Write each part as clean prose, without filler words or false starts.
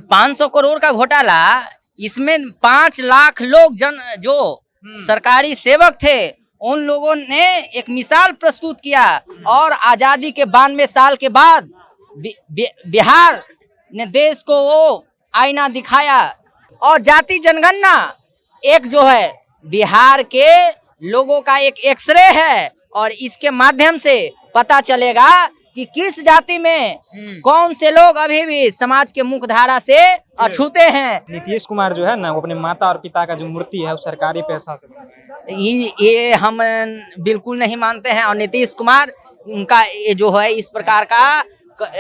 500 करोड़ का घोटाला, इसमें 5 लाख लोग जो सरकारी सेवक थे उन लोगों ने एक मिसाल प्रस्तुत किया और आजादी के 92 साल के बाद बिहार ने देश को वो आईना दिखाया। और जाति जनगणना एक जो है बिहार के लोगों का एक एक्सरे है और इसके माध्यम से पता चलेगा कि किस जाति में कौन से लोग अभी भी समाज के मुख्यधारा से अछूते हैं। नीतीश कुमार जो है ना, वो अपने माता और पिता का जो मूर्ति है वो सरकारी पैसा से ये हम बिल्कुल नहीं मानते हैं। और नीतीश कुमार उनका ये जो है इस प्रकार का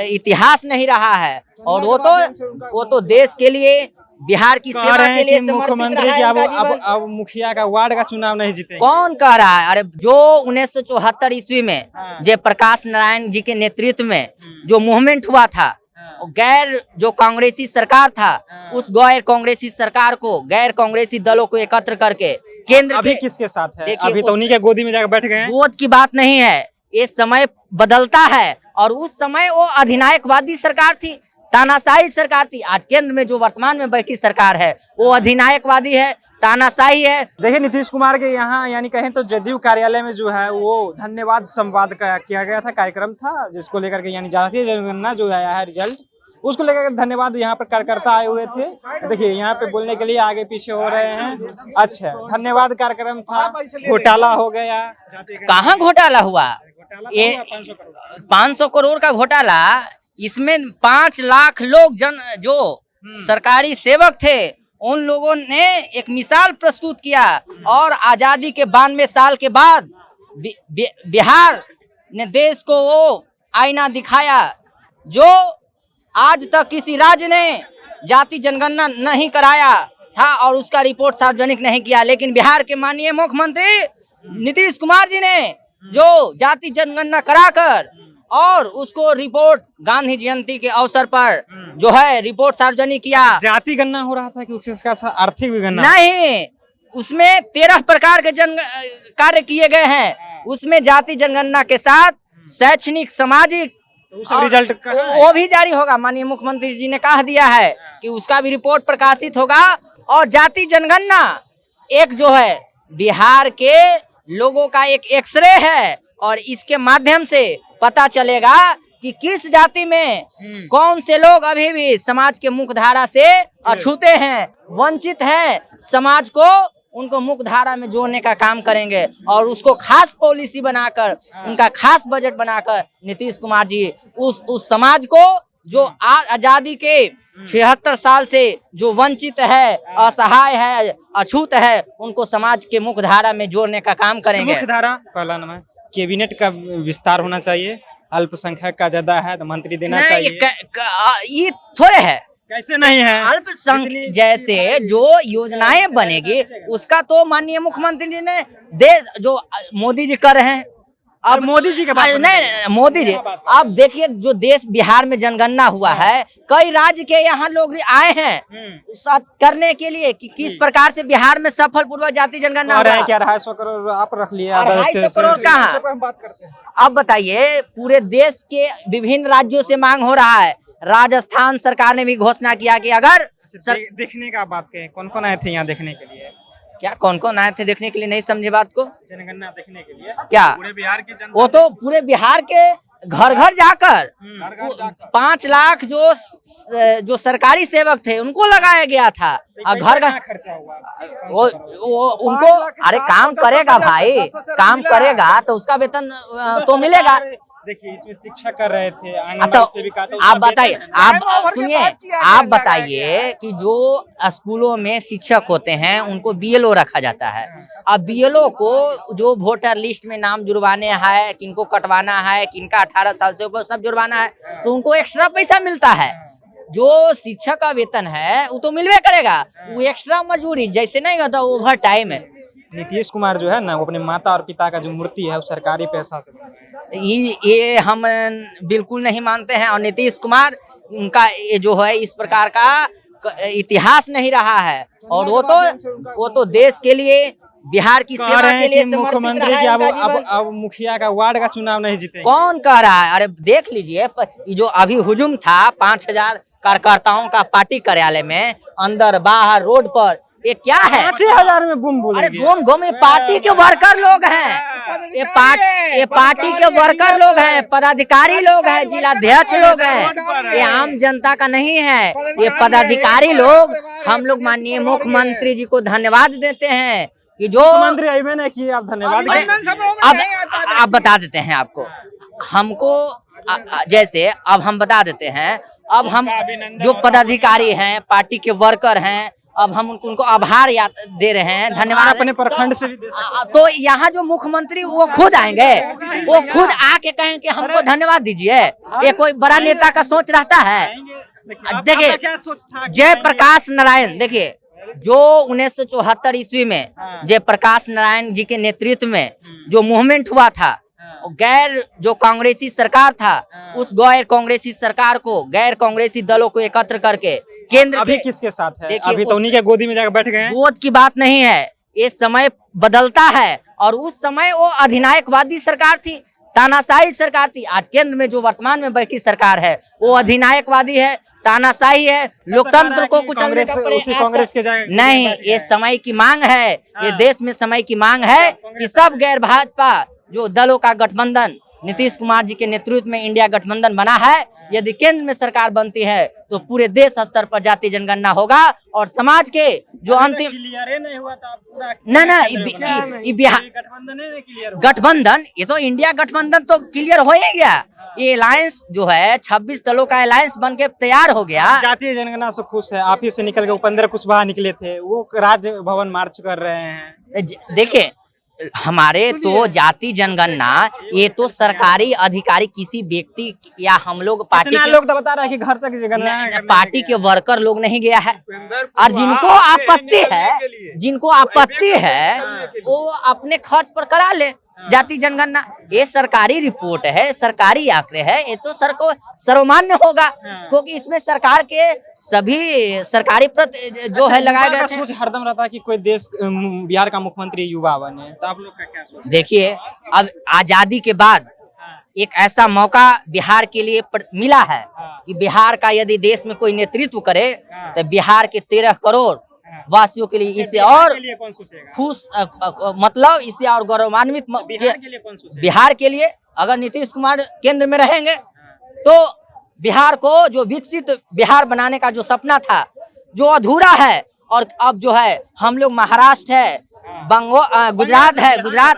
इतिहास नहीं रहा है और वो तो देश के लिए बिहार की सेवा के लिए मुख्यमंत्री की अब मुखिया का वार्ड का चुनाव नहीं जीते। कौन कह रहा है? अरे जो 1974 ईस्वी में जयप्रकाश नारायण जी के नेतृत्व में जो मूवमेंट हुआ था, गैर जो कांग्रेसी सरकार था, उस गैर कांग्रेसी सरकार को, गैर कांग्रेसी दलों को एकत्र करके केंद्र अभी किसके साथ है? अभी तो उन्हीं के गोदी में जाकर बैठ गए हैं। गोद की बात नहीं है, ये समय बदलता है और उस समय वो अधिनायकवादी सरकार थी, तानाशाही सरकार थी। आज केंद्र में जो वर्तमान में बैठी सरकार है वो अधिनायकवादी है, तानाशाही है। देखिए नीतीश कुमार के यहाँ यानी कहें तो जदयू कार्यालय में जो है वो धन्यवाद संवाद का किया गया था, कार्यक्रम था, जिसको लेकर के यानी जातीय जनगणना जो आया है रिजल्ट, उसको लेकर धन्यवाद यहाँ पर कार्यकर्ता आए हुए थे। देखिए यहाँ पे बोलने के लिए आगे पीछे हो रहे हैं। अच्छा, धन्यवाद कार्यक्रम था, घोटाला हो गया। कहाँ घोटाला हुआ? ये 500 करोड़ का घोटाला, इसमें 5 लाख लोग जो सरकारी सेवक थे उन लोगों ने एक मिसाल प्रस्तुत किया और आजादी के 92 साल के बाद बिहार ने देश को वो आईना दिखाया। जो आज तक किसी राज्य ने जाति जनगणना नहीं कराया था और उसका रिपोर्ट सार्वजनिक नहीं किया, लेकिन बिहार के माननीय मुख्यमंत्री नीतीश कुमार जी ने जो जाति जनगणना कराकर और उसको रिपोर्ट गांधी जयंती के अवसर पर जो है रिपोर्ट सार्वजनिक किया। जाति गणना हो रहा था कि उसका आर्थिक भी गणना? नहीं, उसमें 13 प्रकार के कार्य किए गए हैं। उसमें जाति जनगणना के साथ शैक्षणिक, सामाजिक रिजल्ट वो भी जारी होगा। माननीय मुख्यमंत्री जी ने कह दिया है कि उसका भी रिपोर्ट प्रकाशित होगा। और जाति जनगणना एक जो है बिहार के लोगों का एक एक्सरे है और इसके माध्यम से पता चलेगा कि किस जाति में कौन से लोग अभी भी समाज के मुख्यधारा से अछूते हैं, वंचित हैं। समाज को उनको मुख्यधारा में जोड़ने का काम करेंगे और उसको खास पॉलिसी बनाकर, उनका खास बजट बनाकर नीतीश कुमार जी उस समाज को जो आजादी के 76 साल से जो वंचित है, असहाय है, अछूत है, उनको समाज के मुख्यधारा में जोड़ने का काम करेंगे। मुख्यधारा पहला नाम है, कैबिनेट का विस्तार होना चाहिए, अल्पसंख्यक का ज्यादा है तो मंत्री देना चाहिए। ये थोड़े है, कैसे नहीं है? अल्पसंख्यक जैसे जो योजनाएं बनेगी उसका तो माननीय मुख्यमंत्री जी ने देश जो मोदी जी कर रहे हैं। अब मोदी जी के बात नहीं, मोदी जी अब देखिए जो देश बिहार में जनगणना हुआ है, कई राज्य के यहाँ लोग आए हैं करने के लिए कि किस प्रकार से बिहार में सफल पूर्वक जाति जनगणना हुआ है। क्या 250 करोड़ आप रख लिए? 250 करोड़ कहाँ? अब बताइए, पूरे देश के विभिन्न राज्यों से मांग हो रहा है। राजस्थान सरकार ने भी घोषणा किया कि अगर देखने का बात कहें, कौन कौन आए थे यहाँ देखने के लिए? क्या कौन कौन आए थे देखने के लिए? नहीं समझे बात को। जनगणना देखने के लिए क्या पूरे बिहार की जनता, वो तो पूरे बिहार के घर घर जाकर 5 लाख जो सरकारी सेवक थे उनको लगाया गया था। घर घर खर्चा हुआ वो उनको, अरे काम करेगा भाई, काम करेगा तो उसका वेतन तो मिलेगा। देखिए इसमें शिक्षक कर रहे थे, आप बताइए, आप सुनिए, आप बताइए कि जो स्कूलों में शिक्षक होते हैं उनको बीएलओ रखा जाता है। अब बीएलओ को जो वोटर लिस्ट में नाम जुड़वाने हैं, किनको कटवाना है, किनका 18 साल से ऊपर सब जुड़वाना है, तो उनको एक्स्ट्रा पैसा मिलता है। जो शिक्षक का वेतन है वो तो मिलवे करेगा, वो एक्स्ट्रा मजदूरी जैसे नहीं होता, ओवर टाइम है। नीतीश कुमार जो है ना, वो अपने माता और पिता का जो मूर्ति है वो सरकारी पैसा से ये हम बिल्कुल नहीं मानते हैं। और नीतीश कुमार उनका ये जो है इस प्रकार का इतिहास नहीं रहा है और वो तो देश के लिए बिहार की कह सेवा रहे के हैं लिए कि समर्पित मुख्यमंत्री रहा की है अब उनका जीवन। अब मुखिया का वार्ड का चुनाव नहीं जीतेंगे। कौन कह रहा है? अरे देख लीजिए, ये जो अभी हुजूम था 5,000 कार्यकर्ताओं का पार्टी कार्यालय में, अंदर बाहर रोड पर, ये क्या है? 5,000 में बूम अरे बोलेंगे। घूम घूम, ये पार्टी के वर्कर लोग हैं, ये पार्टी के वर्कर लोग हैं, पदाधिकारी लोग हैं, जिलाध्यक्ष लोग हैं, ये आम जनता का नहीं है, ये पदाधिकारी लोग। हम लोग माननीय मुख्यमंत्री जी को धन्यवाद देते हैं कि जो मुख्यमंत्री अभी नहीं किए, आप धन्यवाद अब बता देते हैं आपको, हमको जैसे अब हम बता देते हैं, अब हम जो पदाधिकारी हैं, पार्टी के वर्कर हैं, अब हम उनको आभार याद दे रहे हैं, धन्यवाद। अपने प्रखंड से भी दे सकते हैं। तो यहाँ जो मुख्यमंत्री वो खुद आएंगे, वो खुद आके कहें कि हमको धन्यवाद दीजिए, ये कोई बड़ा नेता का सोच रहता है? देखिए, क्या सोच था? जयप्रकाश नारायण, देखिए जो 1974 ईस्वी में जयप्रकाश नारायण जी के नेतृत्व में जो मूवमेंट हुआ था, गैर जो कांग्रेसी सरकार था, उस गैर कांग्रेसी सरकार को, गैर कांग्रेसी दलों को एकत्र करके केंद्र अभी के, किसके साथ है? देखिए, अभी तो उन्हीं के गोदी में जाकर बैठ गए हैं। गोद की बात नहीं है, ये समय बदलता है, और उस समय वो अधिनायकवादी सरकार थी, तानाशाही सरकार थी। आज केंद्र में जो वर्तमान में बैठी सरकार है, वो अधिनायकवादी है, तानाशाही है, लोकतंत्र को कुचलने का उसी कांग्रेस के जाएगा नहीं, ये समय की मांग है, ये देश में समय की मांग है कि सब गैर भाजपा जो दलों का गठबंधन नीतीश कुमार जी के नेतृत्व में इंडिया गठबंधन बना है, यदि केंद्र में सरकार बनती है तो पूरे देश स्तर पर जाति जनगणना होगा, और समाज के जो अंतिम नहीं हुआ था पूरा। ना ये बिहार गठबंधन गठबंधन, ये तो इंडिया गठबंधन तो क्लियर हो ही गया। ये अलायंस जो है 26 दलों का अलायंस बन के तैयार हो गया। जातीय जनगणना से खुश है, आप ही से निकल के उपेंद्र कुशवाहा निकले थे, वो राजभवन मार्च कर रहे हैं। देखिए, हमारे तो जाति जनगणना, ये तो सरकारी अधिकारी, किसी व्यक्ति या हम लोग पार्टी के लोग तो बता रहे हैं कि घर तक जनगणना पार्टी के वर्कर लोग नहीं गया है, और जिनको आपत्ति है वो अपने खर्च पर करा ले जाति जनगणना। ये सरकारी रिपोर्ट है, सरकारी आंकड़े है, ये तो सर को सर्वमान्य होगा, क्योंकि इसमें सरकार के सभी सरकारी प्रति जो है लगाए गए थे। सोच हरदम रहता है कि कोई देश बिहार का मुख्यमंत्री युवा बने, तो आप लोग का क्या सोच? देखिए, अब आजादी के बाद एक ऐसा मौका बिहार के लिए मिला है कि बिहार का यदि देश में कोई नेतृत्व करे, तो बिहार के 13 करोड़ वासियों के लिए इससे और खुश, मतलब इससे और गौरवान्वित बिहार के लिए, अगर नीतीश कुमार केंद्र में रहेंगे तो बिहार को जो विकसित बिहार बनाने का जो सपना था, जो अधूरा है, और अब जो है हम लोग महाराष्ट्र है, गुजरात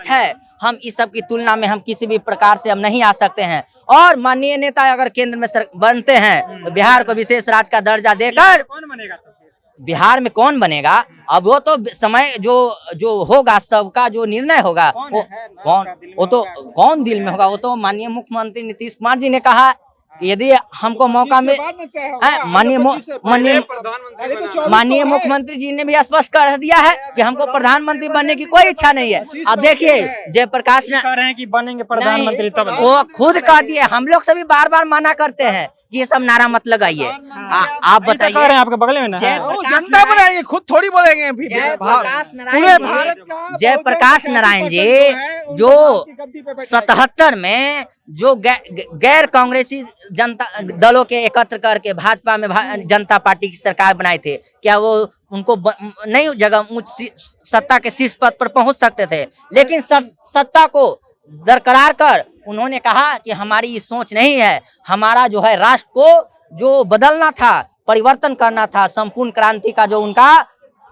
है, हम इस सब की तुलना में हम किसी भी प्रकार से हम नहीं आ सकते हैं। और माननीय नेता अगर केंद्र में बनते हैं तो बिहार को विशेष राज्य का दर्जा देकर कौन बनेगा? बिहार में कौन बनेगा, अब वो तो समय जो होगा, सबका जो निर्णय होगा, वो तो कौन दिल में होगा, वो तो माननीय मुख्यमंत्री नीतीश कुमार जी ने कहा कि यदि हमको मौका में, माननीय मुख्यमंत्री जी ने भी स्पष्ट कर दिया है कि हमको प्रधानमंत्री बनने की कोई इच्छा नहीं है। अब देखिए, जयप्रकाश ने कह रहे हैं कि बनेंगे प्रधानमंत्री, तब वो खुद कह दिए, हम लोग सभी बार बार मना करते हैं कि ये सब नारा मत लगाइए। आप बताइए, कह रहे हैं आपके बगल में ना है? जनता बनाएंगे, खुद थोड़ी बोलेंगे। जयप्रकाश नारायण जी जो 77 में जो गैर कांग्रेसी जनता दलों के एकत्र करके भाजपा में जनता पार्टी की सरकार बनाए थे, क्या वो उनको नहीं जगह सत्ता के शीर्ष पद पर पहुंच सकते थे? लेकिन सत्ता को दरकरार कर उन्होंने कहा कि हमारी ये सोच नहीं है, हमारा जो है राष्ट्र को जो बदलना था, परिवर्तन करना था, संपूर्ण क्रांति का जो उनका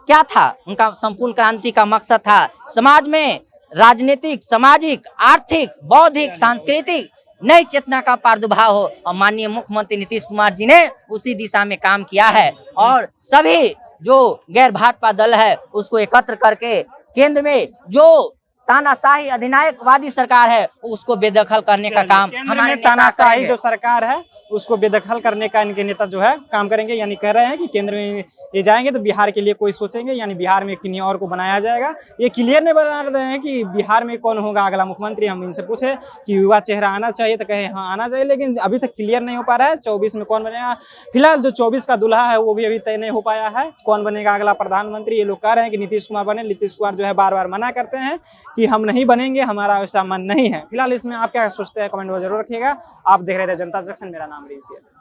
क्या था, उनका संपूर्ण क्रांति का मकसद था समाज में राजनीतिक, सामाजिक, आर्थिक, बौद्धिक, सांस्कृतिक नई चेतना का प्रादुर्भाव हो, और माननीय मुख्यमंत्री नीतीश कुमार जी ने उसी दिशा में काम किया है, और सभी जो गैर भाजपा दल है उसको एकत्र करके केंद्र में जो तानाशाही अधिनायकवादी सरकार है उसको बेदखल करने का काम हमारे तानाशाही जो सरकार है उसको बेदखल करने का इनके नेता जो है काम करेंगे, यानी कह रहे हैं कि केंद्र में ये जाएंगे तो बिहार के लिए कोई सोचेंगे, यानी बिहार में किन्हीं और को बनाया जाएगा। ये क्लियर नहीं बता रहे हैं कि बिहार में कौन होगा अगला मुख्यमंत्री। हम इनसे पूछे कि युवा चेहरा आना चाहिए तो कहे हाँ आना चाहिए, लेकिन अभी तक क्लियर नहीं हो पा रहा है 24 में कौन बनेगा। फिलहाल जो 24 का दूल्हा है वो भी अभी तय नहीं हो पाया है, कौन बनेगा अगला प्रधानमंत्री। ये लोग कह रहे हैं कि नीतीश कुमार बने। नीतीश कुमार जो है बार बार मना करते हैं कि हम नहीं बनेंगे, हमारा वैसा मन नहीं है। फिलहाल इसमें आप क्या सोचते हैं कमेंट में जरूर रखिएगा। आप देख रहे थे जनता जंक्शन, मेरा नाम ऋषि है।